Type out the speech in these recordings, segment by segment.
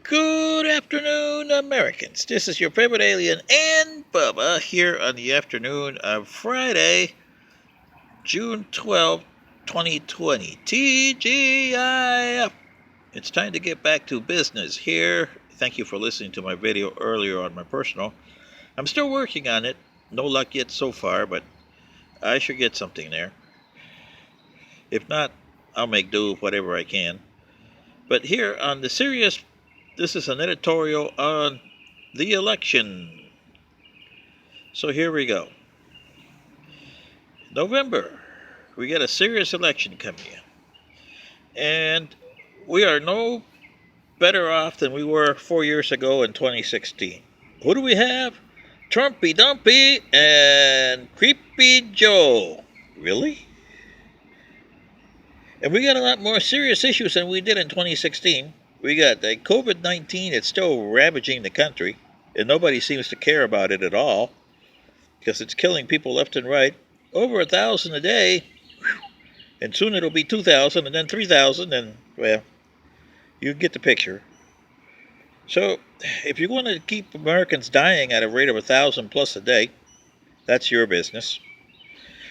Good afternoon, Americans. This is your favorite alien and Bubba here on the afternoon of Friday, June 12th, 2020. TGIF. It's time to get back to business here. Thank you for listening to my video earlier on my personal. I'm still working on it. No luck yet so far, but I should get something there. If not, I'll make do with whatever I can. But here on the serious, this is an editorial on the election. So here we go. November, we get a serious election coming in. And we are no better off than we were 4 years ago in 2016. Who do we have? Trumpy Dumpy and Creepy Joe. Really? And we got a lot more serious issues than we did in 2016. We got the COVID-19, it's still ravaging the country, and nobody seems to care about it at all, because it's killing people left and right. Over 1,000 a day, and soon it'll be 2,000, and then 3,000, and, well, you get the picture. So, if you want to keep Americans dying at a rate of 1,000 plus a day, that's your business.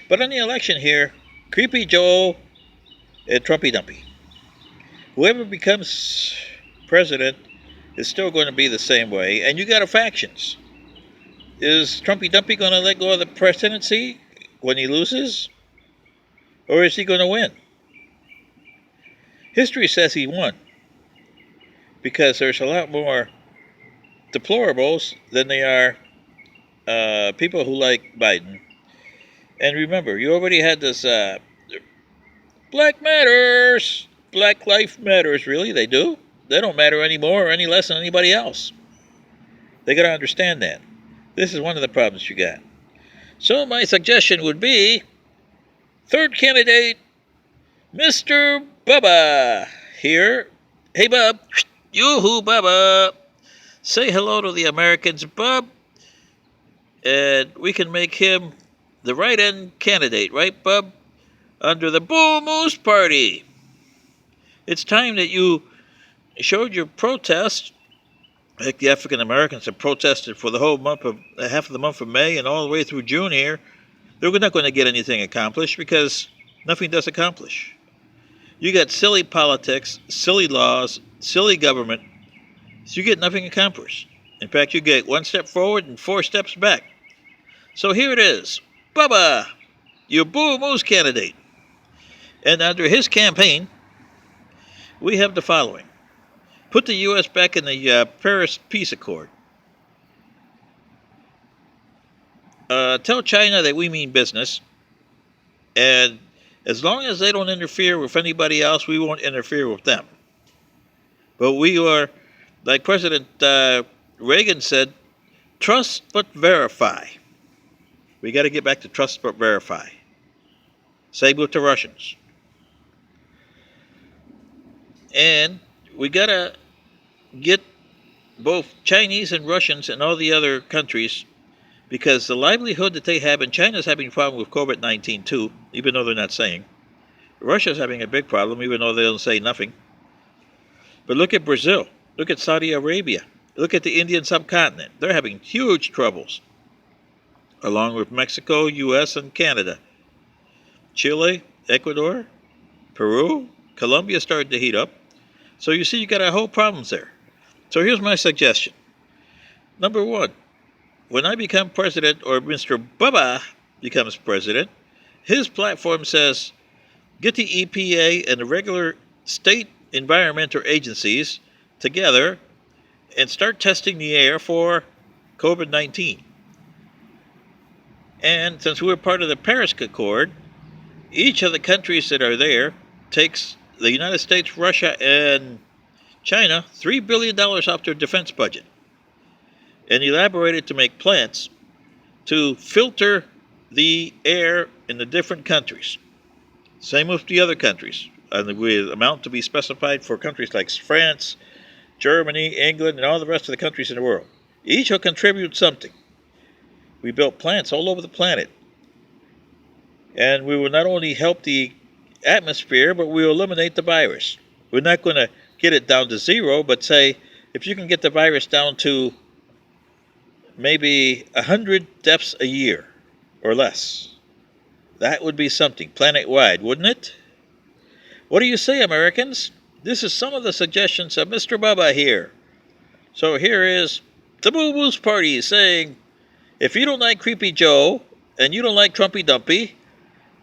But on the election here, Creepy Joe and Trumpy Dumpy. Whoever becomes president is still going to be the same way, and you got factions. Is Trumpy Dumpy going to let go of the presidency when he loses? Or is he going to win? History says he won, because there's a lot more deplorables than there are people who like Biden. And remember, you already had this Black Matters. Black Life Matters, really, they do. They don't matter anymore or any less than anybody else. They got to understand that. This is one of the problems you got. So my suggestion would be, third candidate, Mr. Bubba here. Hey, Bub. Yoo-hoo, Bubba. Say hello to the Americans, Bub. And we can make him the right-end candidate, right, Bub? Under the Bull Moose Party. It's time that you showed your protest, like the African Americans have protested for the whole month of half of the month of May and all the way through June here. They're not going to get anything accomplished because nothing does accomplish. You got silly politics, silly laws, silly government, so you get nothing accomplished. In fact, you get one step forward and 4 steps back. So here it is. Bubba, your Bull Moose candidate. And under his campaign, we have the following. Put the U.S. back in the Paris Peace Accord. Tell China that we mean business. And as long as they don't interfere with anybody else, we won't interfere with them. But we are, like President Reagan said, trust but verify. We got to get back to trust but verify. Same with the Russians. And we got to get both Chinese and Russians and all the other countries, because the livelihood that they have, and China's having a problem with COVID-19 too, even though they're not saying. Russia's having a big problem, even though they don't say nothing. But look at Brazil. Look at Saudi Arabia. Look at the Indian subcontinent. They're having huge troubles, along with Mexico, U.S., and Canada. Chile, Ecuador, Peru, Colombia started to heat up. So you see, you got a whole problems there. So here's my suggestion. Number one, when I become president, or Mr. Bubba becomes president, his platform says, get the EPA and the regular state environmental agencies together and start testing the air for COVID-19. And since we're part of the Paris Accord, each of the countries that are there takes the United States, Russia, and China $3 billion off their defense budget and elaborated to make plants to filter the air in the different countries. Same with the other countries. And the amount to be specified for countries like France, Germany, England, and all the rest of the countries in the world. Each will contribute something. We built plants all over the planet. And we will not only help the atmosphere, but we will eliminate the virus. We're not going to get it down to zero, but say If you can get the virus down to maybe 100 deaths a year or less, that would be something planet-wide, wouldn't it? What do you say, Americans? This is some of the suggestions of Mr. Bubba here. So here is the Boo Boos Party saying, if you don't like Creepy Joe and you don't like Trumpy Dumpy,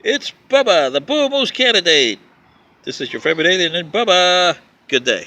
it's Bubba, the Boo Moose candidate. This is your favorite alien and Bubba. Good day.